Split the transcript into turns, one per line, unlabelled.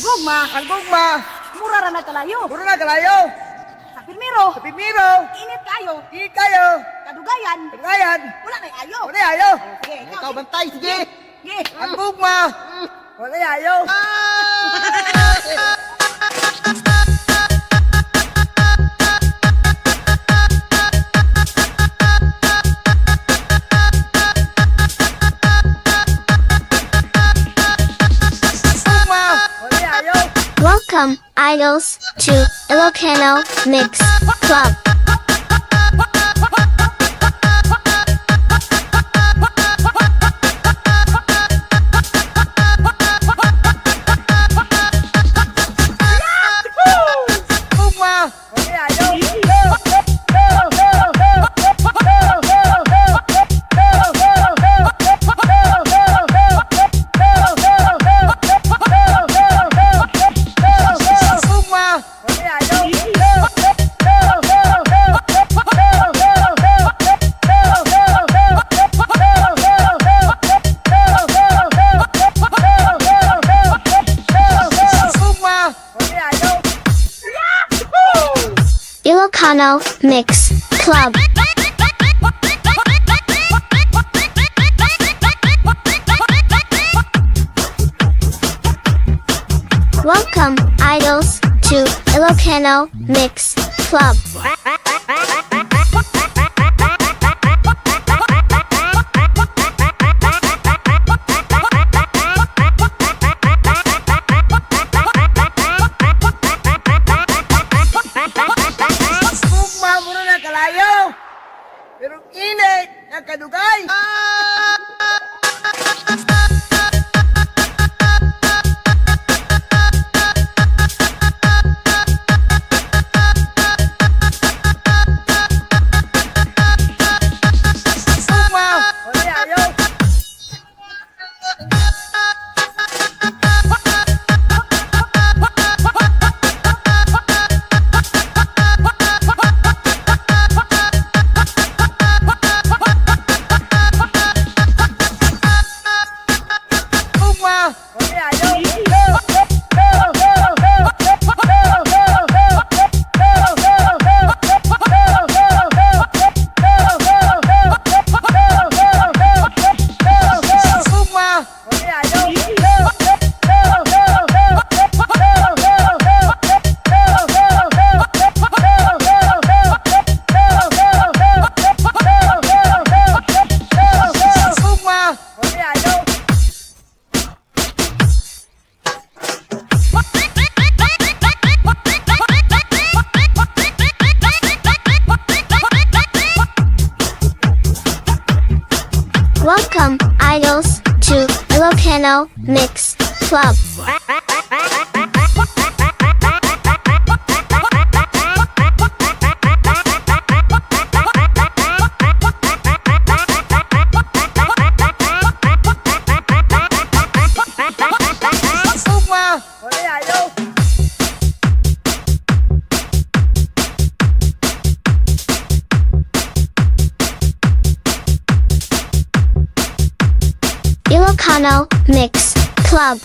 Ang gugma.
Mura ra na kalayo.
Puro na kalayo.
Sa pirmiro,
Sa pipiro.
init kayo.
Di kayo.
Kadugayan,
Ngayon.
wala na ayo.
Wala ayo.
Sige,
Ikaw bantay, sige.
Sige.
Ang gugma. Wala ayo. Gugma. Wala ayo.
Welcome, idols, to Ilocano Mix Club.
Gugma. Wala ayo. Gugma. Wala ayo. Gugma. Wala ayo.
Ilocano Mix Club. Welcome, idols, to Ilocano Mix Club.
Gugma, puro na kalayo. Pero init na kadugay. Gugma, wala ayo. Gugma, wala ayo. Gugma, wala ayo. Gugma, wala ayo.
Welcome, idols, to Ilocano Mix Club.
Gugma, wala ayo.
Ilocano Mix Club.